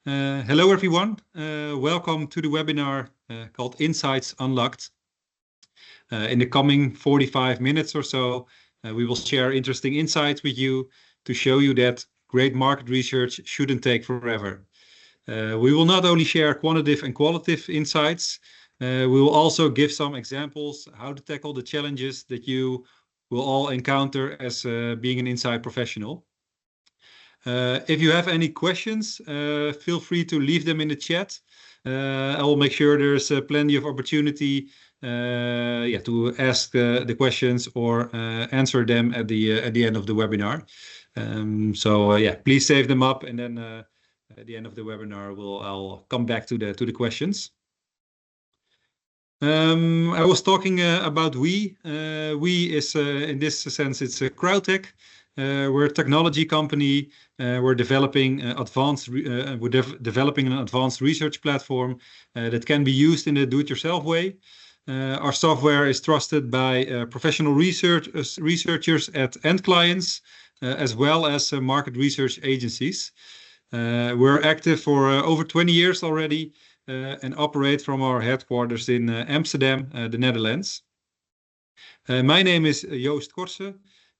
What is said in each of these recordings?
Hello, everyone. Welcome to the webinar called Insights Unlocked. In the coming 45 minutes or so, we will share interesting insights with you to show you that great market research shouldn't take forever. We will not only share quantitative and qualitative insights, we will also give some examples how to tackle the challenges that you will all encounter as being an insight professional. If you have any questions, feel free to leave them in the chat. I will make sure there's plenty of opportunity to ask the questions or answer them at the end of the webinar. Please save them up, and then at the end of the webinar, I'll come back to the questions. I was talking about we. We is in this sense, it's a Crowdtech. We're a technology company. We're developing an advanced research platform that can be used in a do-it-yourself way. Our software is trusted by professional researchers at end clients, as well as market research agencies. We're active for over 20 years already and operate from our headquarters in Amsterdam, the Netherlands. My name is Joost Korse.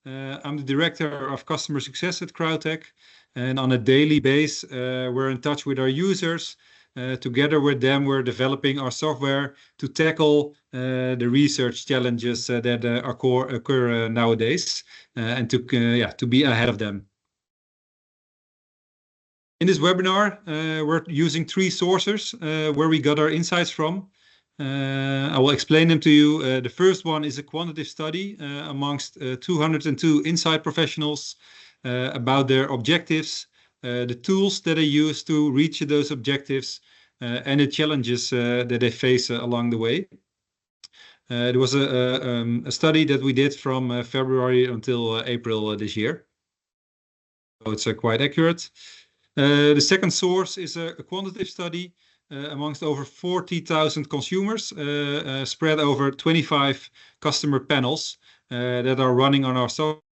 I'm the Director of Customer Success at Crowdtech, and on a daily basis, we're in touch with our users. Together with them, we're developing our software to tackle the research challenges that occur nowadays, and to be ahead of them. In this webinar, we're using 3 sources where we got our insights from. I will explain them to you. The first one is a quantitative study amongst 202 insight professionals about their objectives, the tools that they use to reach those objectives, and the challenges that they face along the way. There was a study that we did from February until April this year. So it's quite accurate. The second source is a quantitative study amongst over 40,000 consumers spread over 25 customer panels that are running on our software,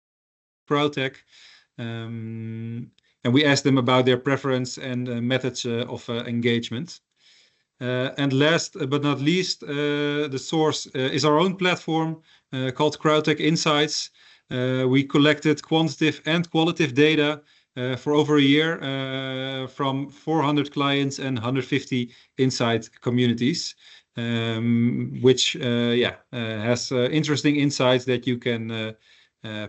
Crowdtech. And we asked them about their preference and methods of engagement. And last but not least, the source is our own platform called Crowdtech Insights. We collected quantitative and qualitative data for over a year from 400 clients and 150 insight communities, which has interesting insights that you can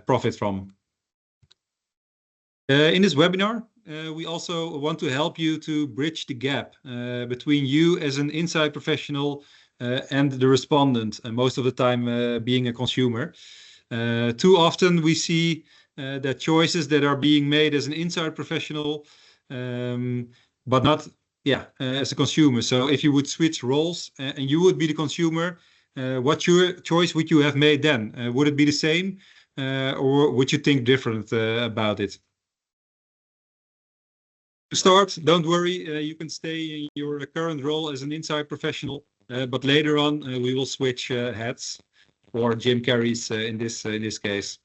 profit from. In this webinar, we also want to help you to bridge the gap between you as an insight professional and the respondent, and most of the time being a consumer. Too often we see that choices that are being made as an insight professional, but not as a consumer. So if you would switch roles and you would be the consumer, what choice would you have made then? Would it be the same or would you think different about it? To start, don't worry, you can stay in your current role as an insight professional, but later on we will switch hats, or Jim Carrey's in this case.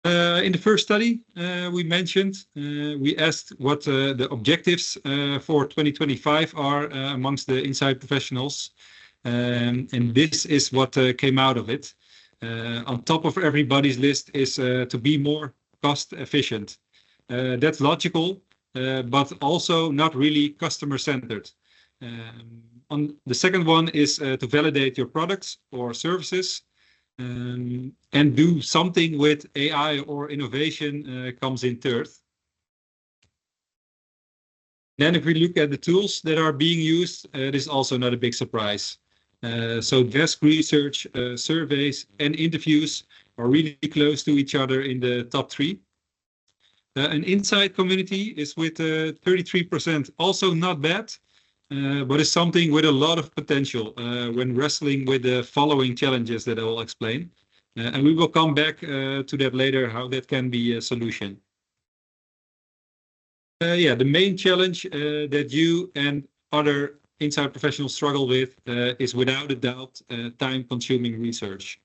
In the first study we mentioned, we asked what the objectives for 2025 are amongst the insight professionals, and this is what came out of it. On top of everybody's list is to be more cost efficient. That's logical, but also not really customer centered. On the second one is to validate your products or services. And do something with AI or innovation comes in third. Then if we look at the tools that are being used, it is also not a big surprise. So desk research, surveys, and interviews are really close to each other in the top 3. An insight community is with 33%, also not bad, but it's something with a lot of potential when wrestling with the following challenges that I will explain. And we will come back to that later, how that can be a solution. The main challenge that you and other insight professionals struggle with is without a doubt time-consuming research.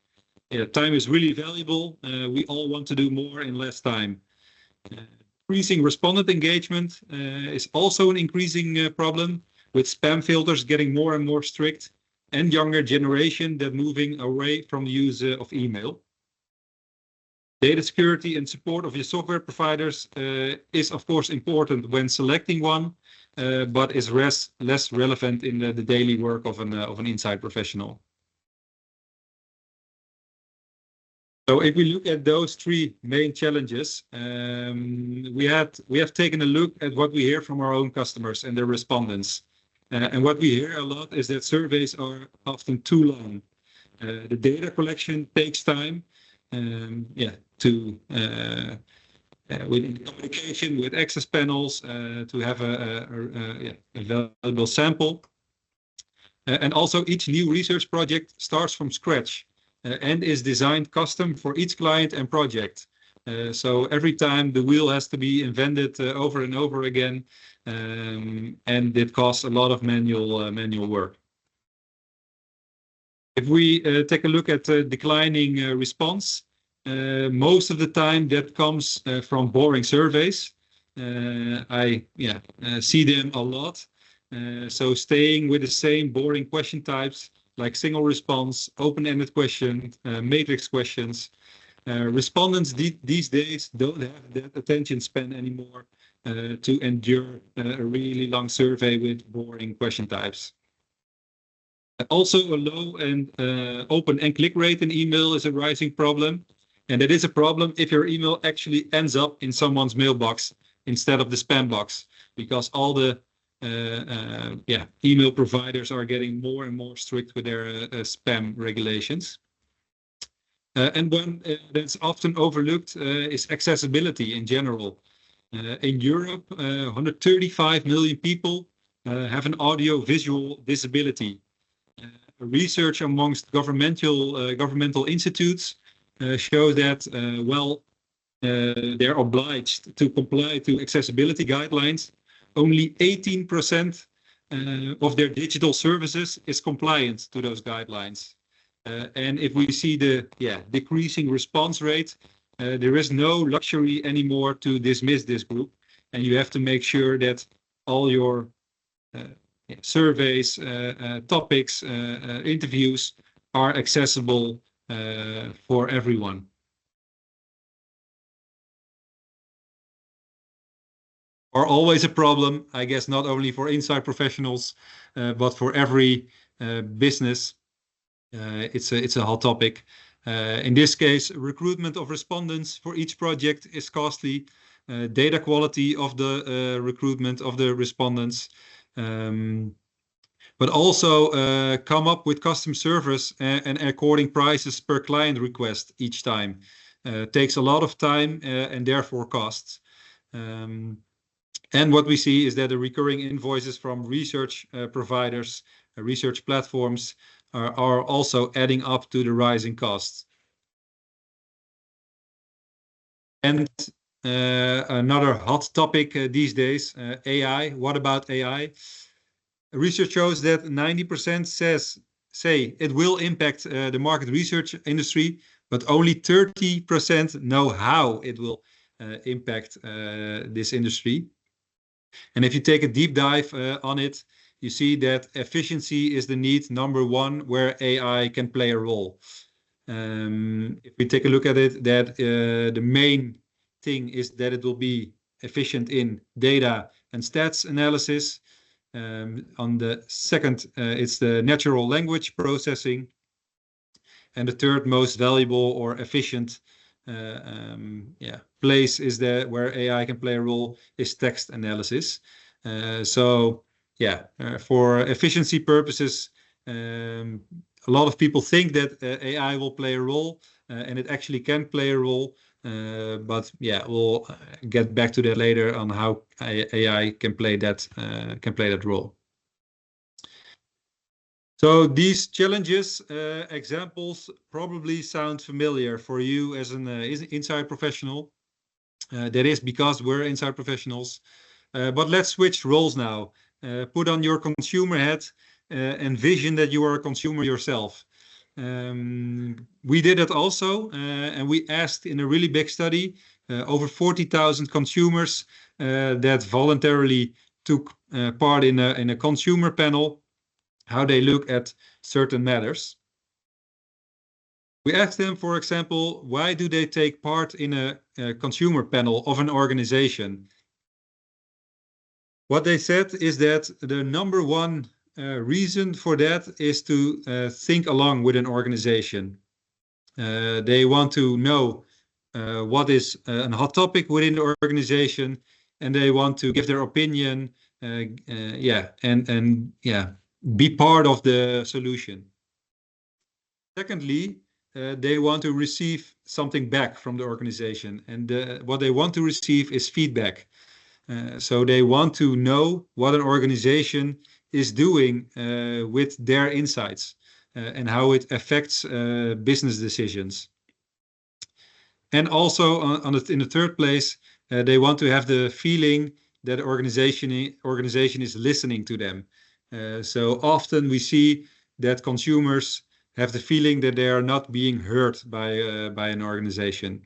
Time is really valuable. We all want to do more in less time. Decreasing respondent engagement is also an increasing problem, with spam filters getting more and more strict, and younger generation that moving away from the use of email. Data security and support of your software providers is of course important when selecting one, but is less relevant in the daily work of an inside professional. So if we look at those three main challenges, we have taken a look at what we hear from our own customers and their respondents. And what we hear a lot is that surveys are often too long. The data collection takes time, with communication with access panels to have a valuable sample. And also each new research project starts from scratch and is designed custom for each client and project. So every time the wheel has to be invented over and over again, and it costs a lot of manual work. If we take a look at declining response, most of the time that comes from boring surveys. I see them a lot. So staying with the same boring question types like single response, open-ended question, matrix questions. Respondents these days don't have that attention span anymore to endure a really long survey with boring question types. Also, a low and open and click rate in email is a rising problem. And it is a problem if your email actually ends up in someone's mailbox instead of the spam box, because all the email providers are getting more and more strict with their spam regulations. And one that's often overlooked is accessibility in general. In Europe, 135 million people have an audio-visual disability. Research amongst governmental institutes show that they're obliged to comply to accessibility guidelines, only 18% of their digital services is compliant to those guidelines. And if we see the decreasing response rate, there is no luxury anymore to dismiss this group, and you have to make sure that all your surveys, topics, interviews are accessible for everyone. Are always a problem, I guess, not only for inside professionals, but for every business. It's a hot topic. In this case, recruitment of respondents for each project is costly. Data quality of the recruitment of the respondents, but also come up with custom service and according prices per client request each time. Takes a lot of time and therefore costs. And what we see is that the recurring invoices from research providers, research platforms are also adding up to the rising costs. And another hot topic these days, AI. What about AI? Research shows that 90% say it will impact the market research industry, but only 30% know how it will impact this industry. And if you take a deep dive on it, you see that efficiency is the need number one where AI can play a role. If we take a look at it, that the main thing is that it will be efficient in data and stats analysis. On the second, it's the natural language processing. And the third most valuable or efficient place is where AI can play a role is text analysis. For efficiency purposes, a lot of people think that AI will play a role, and it actually can play a role. But we'll get back to that later on how AI can play that role. So these challenges, examples probably sound familiar for you as an inside professional. That is because we're inside professionals. But let's switch roles now. Put on your consumer hat and vision that you are a consumer yourself. We did it also, and we asked in a really big study over 40,000 consumers that voluntarily took part in a consumer panel, how they look at certain matters. We asked them, for example, why do they take part in a consumer panel of an organization? What they said is that the number one reason for that is to think along with an organization. They want to know what is a hot topic within the organization, and they want to give their opinion, be part of the solution. Secondly, they want to receive something back from the organization, and what they want to receive is feedback. So they want to know what an organization is doing with their insights and how it affects business decisions. And also in the third place, they want to have the feeling that the organization is listening to them. So often we see that consumers have the feeling that they are not being heard by an organization.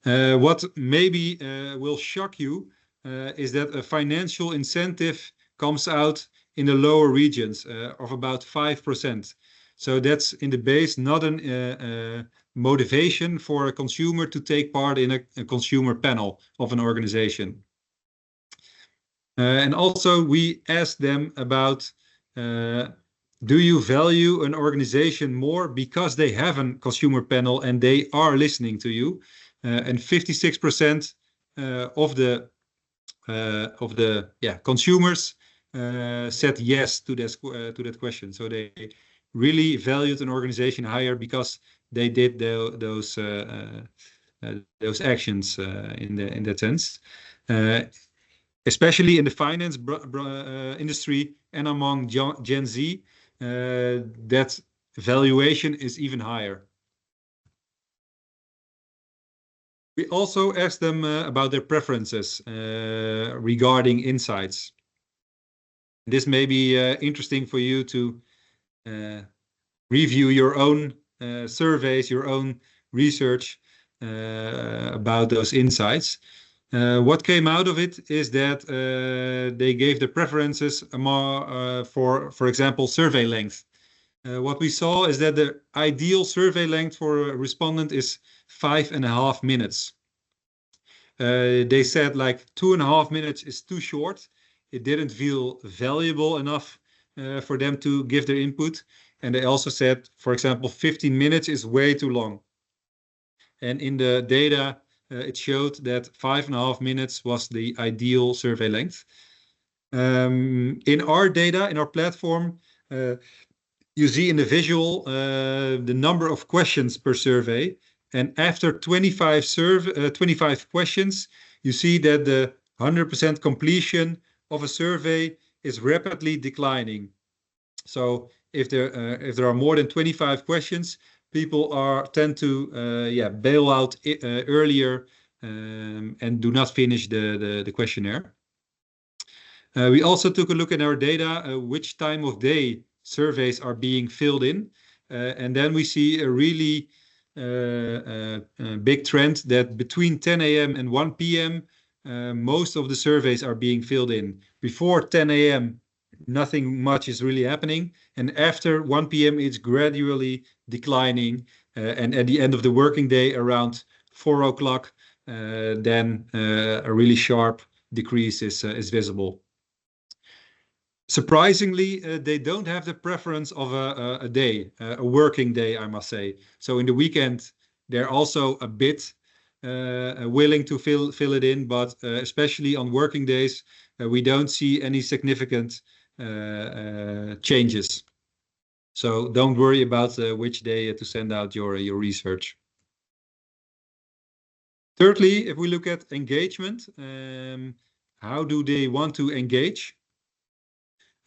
What maybe will shock you is that a financial incentive comes out in the lower regions of about 5%. So that's in the base not a motivation for a consumer to take part in a consumer panel of an organization. And also we asked them about, do you value an organization more because they have a consumer panel and they are listening to you? And 56% of the consumers said yes to that question. So they really valued an organization higher because they did those actions in that sense. Especially in the finance industry and among Gen Z, that valuation is even higher. We also asked them about their preferences regarding insights. This may be interesting for you to review your own surveys, your own research about those insights. What came out of it is that they gave the preferences for example, survey length. What we saw is that the ideal survey length for a respondent is 5.5 minutes. They said like 2.5 minutes is too short. It didn't feel valuable enough for them to give their input. And they also said, for example, 15 minutes is way too long. And in the data, it showed that 5.5 minutes was the ideal survey length. In our data, in our platform, you see in the visual the number of questions per survey. And after 25 questions, you see that the 100% completion of a survey is rapidly declining. So if there are more than 25 questions, people tend to bail out earlier and do not finish the questionnaire. We also took a look at our data, which time of day surveys are being filled in. And then we see a really big trend that between 10 a.m. and 1 p.m., most of the surveys are being filled in. Before 10 a.m., nothing much is really happening. And after 1 p.m., it's gradually declining. And at the end of the working day, around 4 o'clock, then a really sharp decrease is visible. Surprisingly, they don't have the preference of a day, a working day, I must say. So in the weekend, they're also a bit willing to fill it in, but especially on working days, we don't see any significant changes. So don't worry about which day to send out your research. Thirdly, if we look at engagement, how do they want to engage?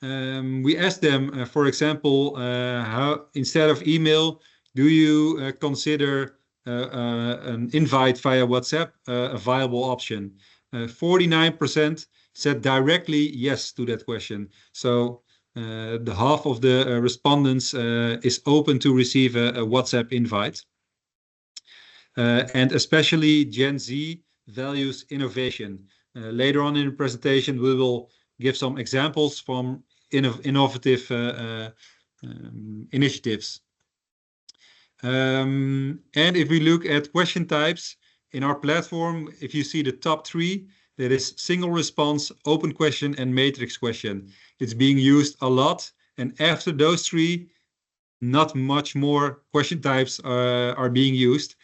We asked them, for example, how instead of email, do you consider an invite via WhatsApp a viable option? 49% said directly yes to that question. So the half of the respondents is open to receive a WhatsApp invite. And especially Gen Z values innovation. Later on in the presentation, we will give some examples from innovative initiatives. And if we look at question types in our platform, if you see the top three, there is single response, open question, and matrix question. It's being used a lot. And after those three, not much more question types are being used,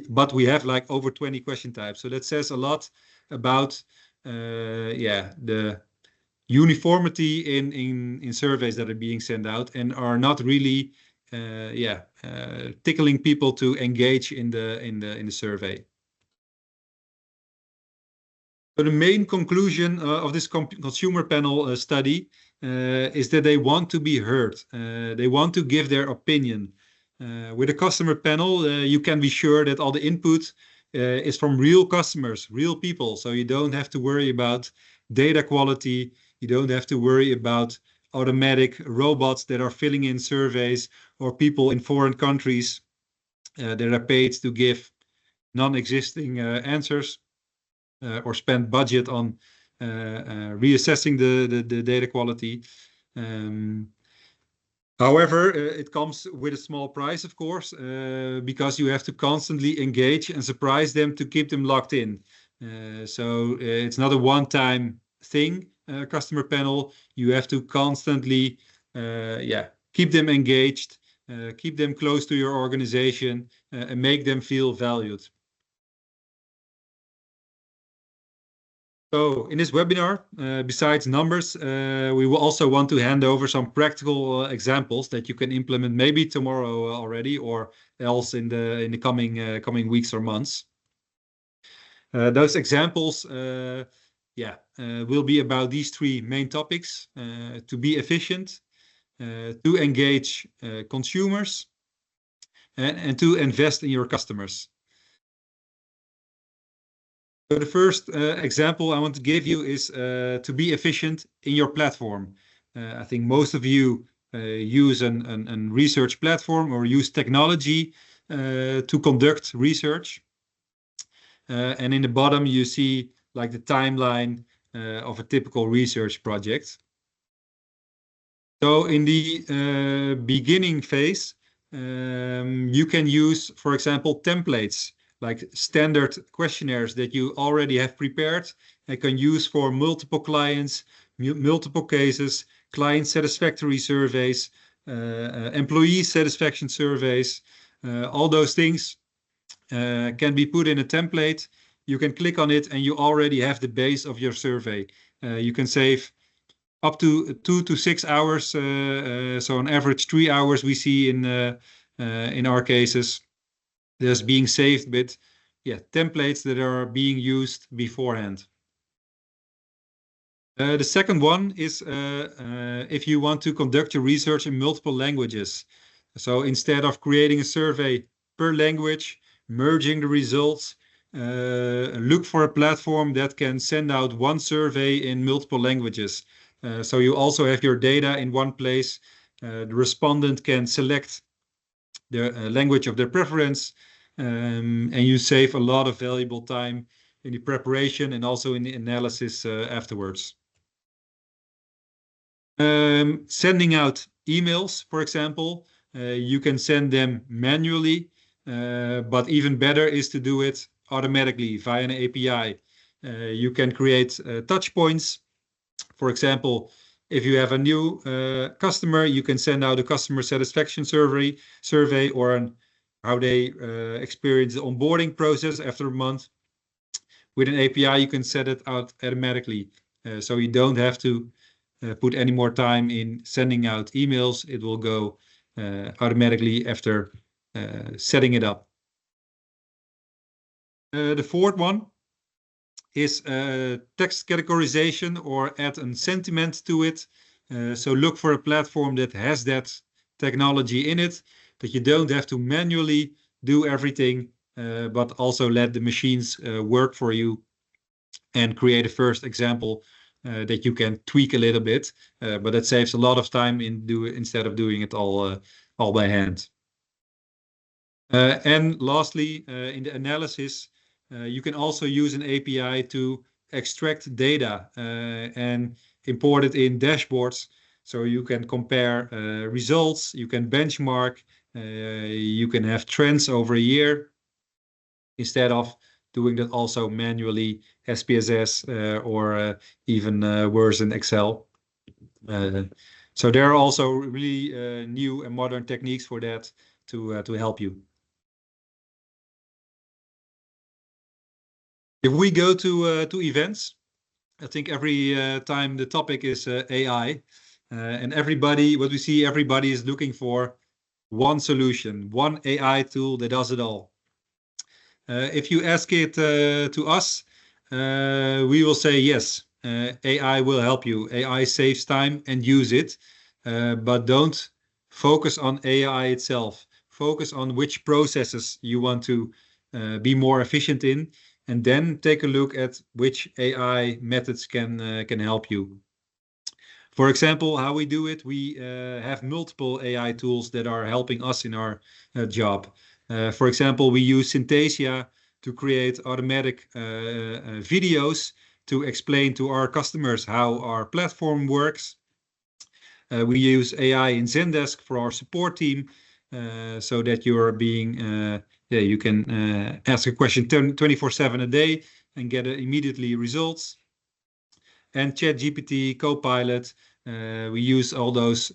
but we have like over 20 question types. So that says a lot about the uniformity in surveys that are being sent out and are not really tickling people to engage in the survey. So the main conclusion of this consumer panel study is that they want to be heard. They want to give their opinion. With a customer panel, you can be sure that all the input is from real customers, real people. So you don't have to worry about data quality. You don't have to worry about automatic robots that are filling in surveys or people in foreign countries that are paid to give non-existing answers. Or spend budget on reassessing the data quality. However, it comes with a small price, of course, because you have to constantly engage and surprise them to keep them locked in. So it's not a one-time thing, customer panel. You have to constantly keep them engaged, keep them close to your organization, and make them feel valued. So in this webinar, besides numbers, we will also want to hand over some practical examples that you can implement maybe tomorrow already, or else in the coming weeks or months. Those examples, will be about these three main topics: to be efficient, to engage consumers, and to invest in your customers. So the first example I want to give you is to be efficient in your platform. I think most of you use a research platform or use technology to conduct research. And in the bottom, you see like the timeline of a typical research project. So in the beginning phase, you can use, for example, templates like standard questionnaires that you already have prepared and can use for multiple clients, multiple cases, client satisfactory surveys, employee satisfaction surveys. All those things can be put in a template. You can click on it and you already have the base of your survey. You can save up to 2 to 6 hours. So on average, 3 hours we see in our cases. There's being saved with templates that are being used beforehand. The second one is if you want to conduct your research in multiple languages. So instead of creating a survey per language, merging the results, look for a platform that can send out one survey in multiple languages. So you also have your data in one place. The respondent can select the language of their preference, and you save a lot of valuable time in the preparation and also in the analysis afterwards. Sending out emails, for example, you can send them manually, but even better is to do it automatically via an API. You can create touch points. For example, if you have a new customer, you can send out a customer satisfaction survey or how they experience the onboarding process after a month. With an API, you can set it out automatically. So you don't have to put any more time in sending out emails. It will go automatically after setting it up. The fourth one is text categorization or add a sentiment to it. So look for a platform that has that technology in it, that you don't have to manually do everything, but also let the machines work for you and create a first example that you can tweak a little bit, but that saves a lot of time instead of doing it all by hand. And lastly, in the analysis, you can also use an API to extract data and import it in dashboards. So you can compare results, you can benchmark, you can have trends over a year instead of doing that also manually, SPSS, or even worse in Excel. So there are also really new and modern techniques for that to help you. If we go to events, I think every time the topic is AI, and what we see, everybody is looking for one solution, one AI tool that does it all. If you ask it to us, we will say yes, AI will help you. AI saves time and use it, but don't focus on AI itself. Focus on which processes you want to be more efficient in, and then take a look at which AI methods can help you. For example, how we do it, we have multiple AI tools that are helping us in our job. For example, we use Synthesia to create automatic videos to explain to our customers how our platform works. We use AI in Zendesk for our support team, so that you can ask a question 24/7 a day and get immediately results. And ChatGPT, Copilot, we use all those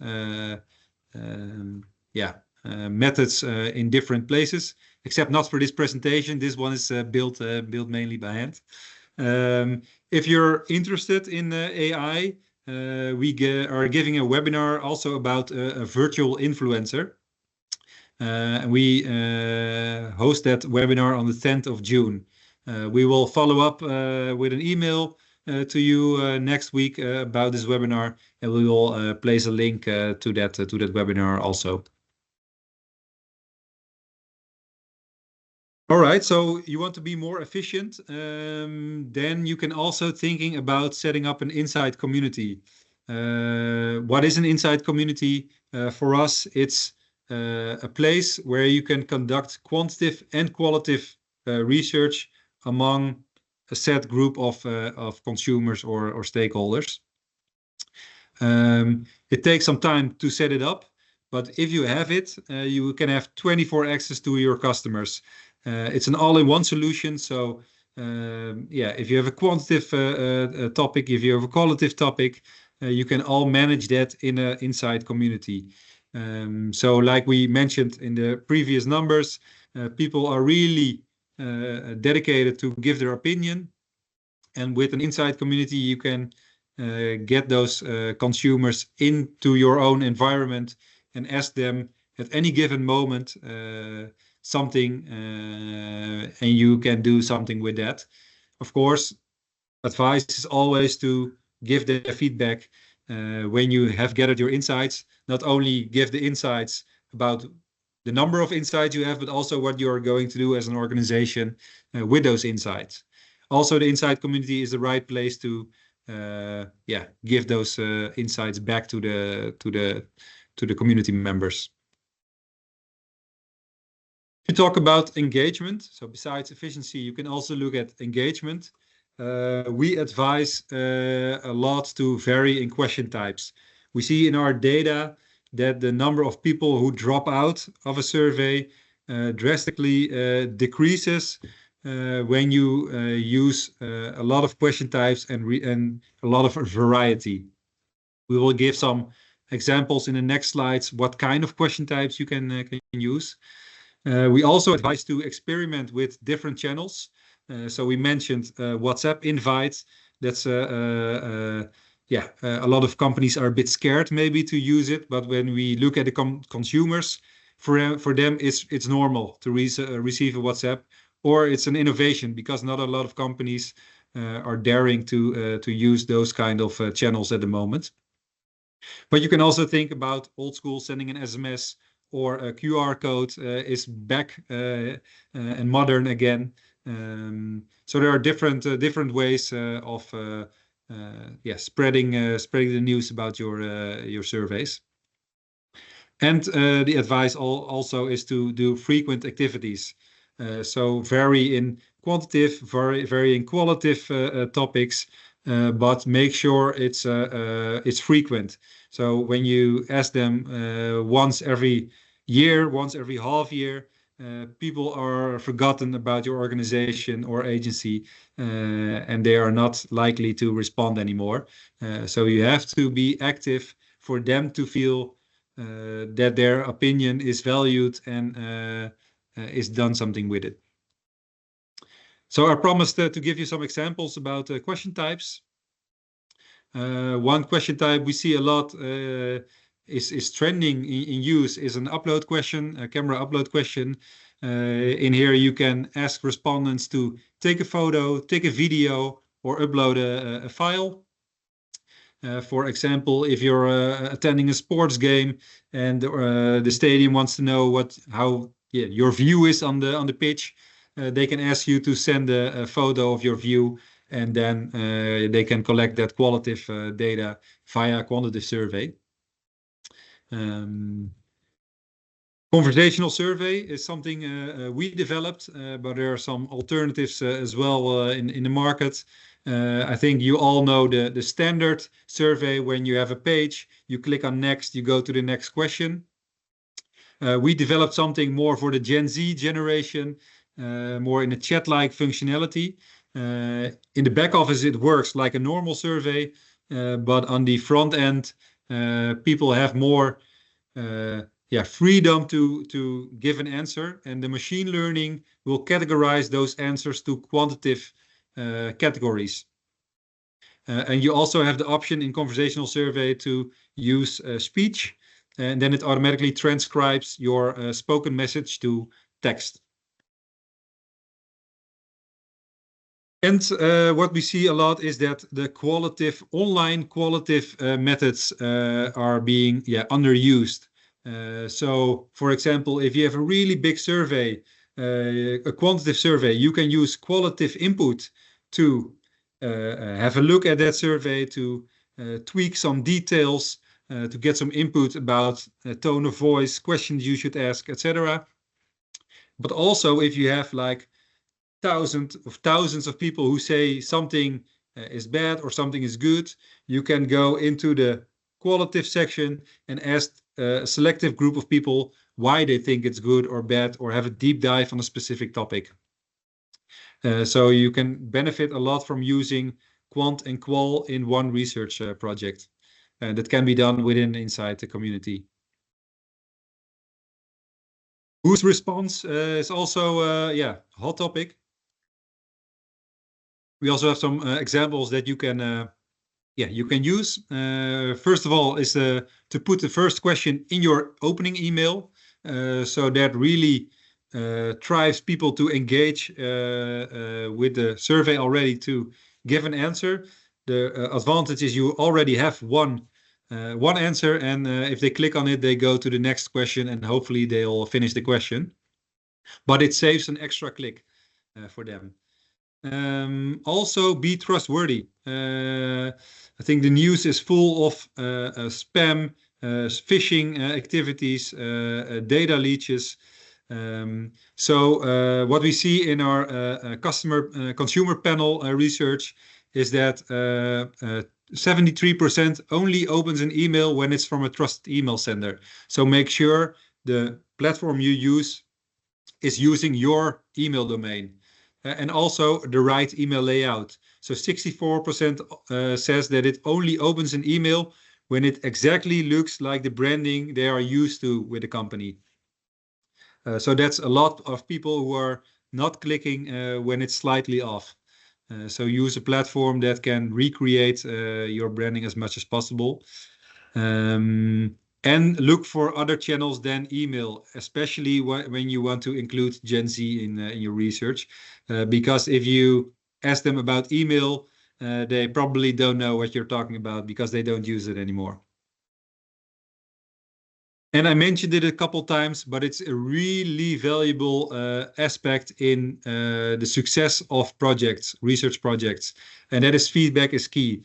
methods in different places, except not for this presentation. This one is built mainly by hand. If you're interested in AI, we are giving a webinar also about a virtual influencer. We host that webinar on the 10th of June. We will follow up with an email to you next week about this webinar, and we will place a link to that webinar also. All right, so you want to be more efficient, then you can also thinking about setting up an Insight community. What is an Insight community? For us, it's a place where you can conduct quantitative and qualitative research among a set group of consumers or stakeholders. It takes some time to set it up, but if you have it, you can have 24 access to your customers. It's an all-in-one solution. So if you have a quantitative topic, if you have a qualitative topic, you can all manage that in an Insight community. So like we mentioned in the previous numbers, people are really dedicated to give their opinion. And with an Insight community, you can get those consumers into your own environment and ask them at any given moment something, and you can do something with that. Of course, advice is always to give the feedback when you have gathered your insights. Not only give the insights about the number of insights you have, but also what you are going to do as an organization with those insights. Also, the Insight community is the right place to give those insights back to the community members. If you talk about engagement, so besides efficiency, you can also look at engagement. We advise a lot to vary in question types. We see in our data that the number of people who drop out of a survey drastically decreases when you use a lot of question types and a lot of variety. We will give some examples in the next slides what kind of question types you can use. We also advise to experiment with different channels. So we mentioned WhatsApp invites. That's a lot of companies are a bit scared maybe to use it, but when we look at the consumers, for them it's normal to receive a WhatsApp, or it's an innovation because not a lot of companies are daring to use those kind of channels at the moment. But you can also think about old school sending an SMS, or a QR code is back and modern again. So there are different ways of spreading the news about your surveys. And the advice also is to do frequent activities. So vary in quantitative, vary in qualitative topics, but make sure it's frequent. So when you ask them once every year, once every half year, people are forgotten about your organization or agency, and they are not likely to respond anymore. So you have to be active for them to feel that their opinion is valued and is done something with it. So I promised to give you some examples about question types. One question type we see a lot is trending in use is an upload question, a camera upload question. In here you can ask respondents to take a photo, take a video, or upload a file. For example, if you're attending a sports game and the stadium wants to know how your view is on the pitch, they can ask you to send a photo of your view, and then they can collect that qualitative data via a quantitative survey. Conversational survey is something we developed, but there are some alternatives as well in the market. I think you all know the standard survey. When you have a page, you click on next, you go to the next question. We developed something more for the Gen Z generation, more in a chat-like functionality. In the back office, it works like a normal survey, but on the front end, people have more freedom to give an answer, and the machine learning will categorize those answers to quantitative categories. And you also have the option in conversational survey to use speech, and then it automatically transcribes your spoken message to text. And what we see a lot is that the online qualitative methods are being underused. So, for example, if you have a really big survey, a quantitative survey, you can use qualitative input to have a look at that survey, to tweak some details, to get some input about tone of voice, questions you should ask, etc. But also, if you have like thousands of people who say something is bad or something is good, you can go into the qualitative section and ask a selective group of people why they think it's good or bad, or have a deep dive on a specific topic. So you can benefit a lot from using quant and qual in one research project. And that can be done inside the community. Whose response is also a hot topic. We also have some examples that you can use. First of all is to put the first question in your opening email, so that really drives people to engage with the survey already to give an answer. The advantage is you already have one answer, and if they click on it, they go to the next question, and hopefully they'll finish the question. But it saves an extra click for them. Also, be trustworthy. I think the news is full of spam, phishing activities, data leeches. So what we see in our consumer panel research is that 73% only opens an email when it's from a trusted email sender. So make sure the platform you use is using your email domain. And also the right email layout. So 64% says that it only opens an email when it exactly looks like the branding they are used to with the company. So that's a lot of people who are not clicking when it's slightly off. So use a platform that can recreate your branding as much as possible. And look for other channels than email, especially when you want to include Gen Z in your research. Because if you ask them about email, they probably don't know what you're talking about because they don't use it anymore. And I mentioned it a couple times, but it's a really valuable aspect in the success of projects, research projects, and that is feedback is key.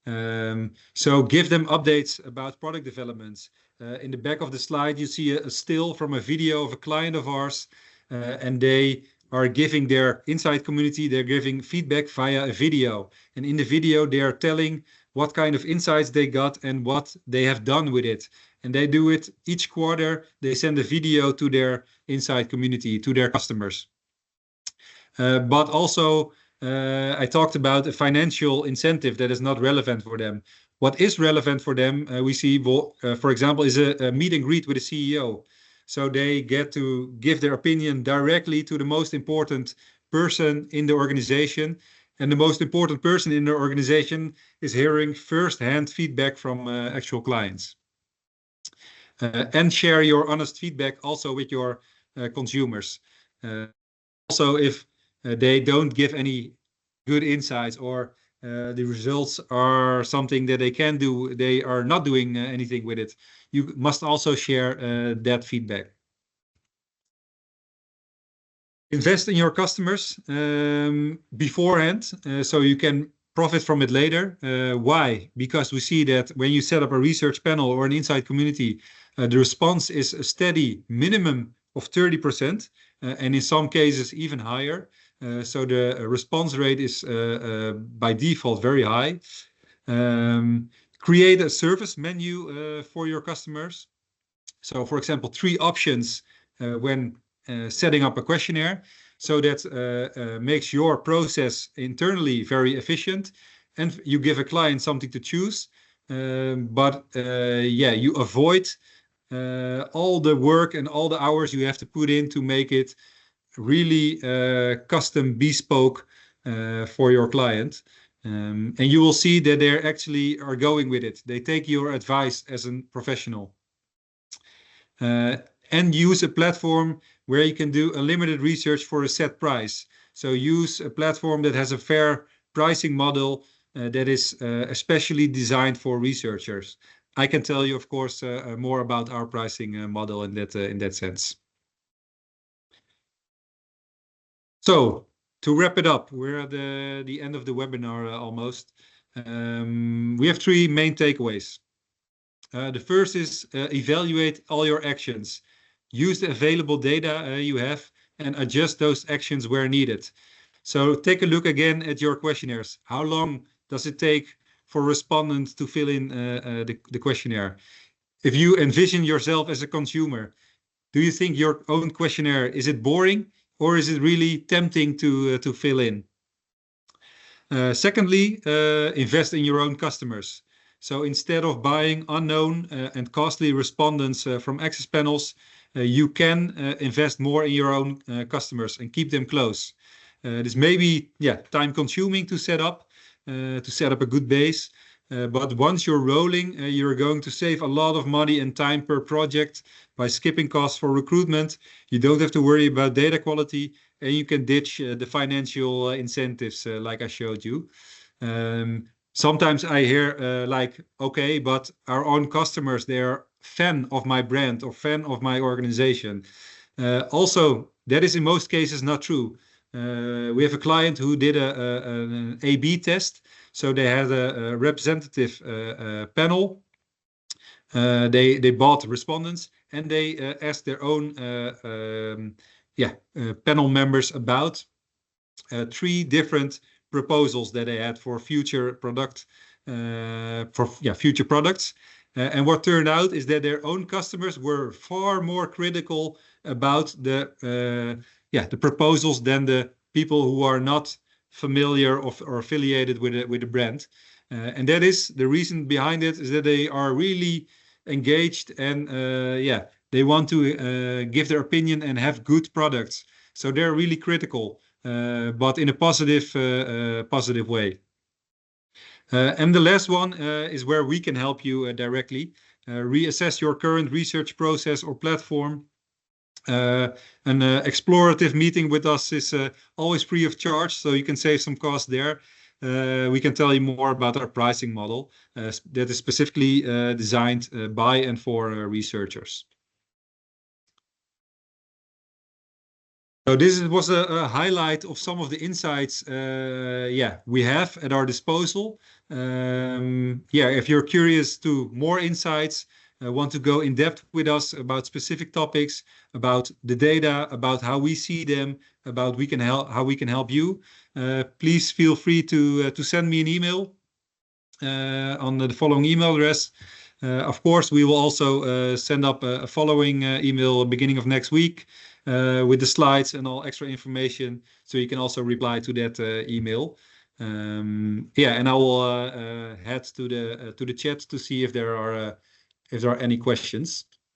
So give them updates about product developments. In the back of the slide, you see a still from a video of a client of ours, and they are giving their Insight community, they're giving feedback via a video. And in the video, they are telling what kind of insights they got and what they have done with it. And they do it each quarter. They send a video to their Insight community, to their customers. But also, I talked about a financial incentive that is not relevant for them. What is relevant for them, we see, for example, is a meet and greet with a CEO. So they get to give their opinion directly to the most important person in the organization. And the most important person in the organization is hearing first-hand feedback from actual clients. And share your honest feedback also with your consumers. Also, if they don't give any good insights or the results are something that they can do, they are not doing anything with it, you must also share that feedback. Invest in your customers beforehand so you can profit from it later. Why? Because we see that when you set up a research panel or an Insight community, the response is a steady minimum of 30%, and in some cases even higher. So the response rate is by default very high. Create a service menu for your customers. So, for example, 3 options when setting up a questionnaire. So that makes your process internally very efficient, and you give a client something to choose. Yeah, you avoid all the work and all the hours you have to put in to make it really custom bespoke for your client. And you will see that they actually are going with it. They take your advice as a professional. And use a platform where you can do unlimited research for a set price. So use a platform that has a fair pricing model that is especially designed for researchers. I can tell you, of course, more about our pricing model in that sense. So to wrap it up, we're at the end of the webinar almost. We have 3 main takeaways. The first is evaluate all your actions. Use the available data you have and adjust those actions where needed. So take a look again at your questionnaires. How long does it take for respondents to fill in the questionnaire? If you envision yourself as a consumer, do you think your own questionnaire, is it boring or is it really tempting to fill in? Secondly, invest in your own customers. So instead of buying unknown and costly respondents from access panels, you can invest more in your own customers and keep them close. This may be time consuming to set up a good base. But once you're rolling, you're going to save a lot of money and time per project by skipping costs for recruitment. You don't have to worry about data quality, and you can ditch the financial incentives like I showed you. Sometimes I hear okay, but our own customers, they're fan of my brand or fan of my organization. Also, that is in most cases not true. We have a client who did an A/B test. So they had a representative panel. They bought respondents and they asked their own panel members about 3 different proposals that they had for future products. And what turned out is that their own customers were far more critical about the proposals than the people who are not familiar or affiliated with the brand. And that is the reason behind it, is that they are really engaged and they want to give their opinion and have good products. So they're really critical, but in a positive way. And the last one is where we can help you directly. Reassess your current research process or platform. An explorative meeting with us is always free of charge, so you can save some cost there. We can tell you more about our pricing model that is specifically designed by and for researchers. So this was a highlight of some of the insights we have at our disposal. If you're curious to more insights, want to go in depth with us about specific topics, about the data, about how we see them, about how we can help you, please feel free to send me an email on the following email address. Of course, we will also send up a following email beginning of next week with the slides and all extra information, so you can also reply to that email. Yeah, and I will head to the chat to see if there are any questions.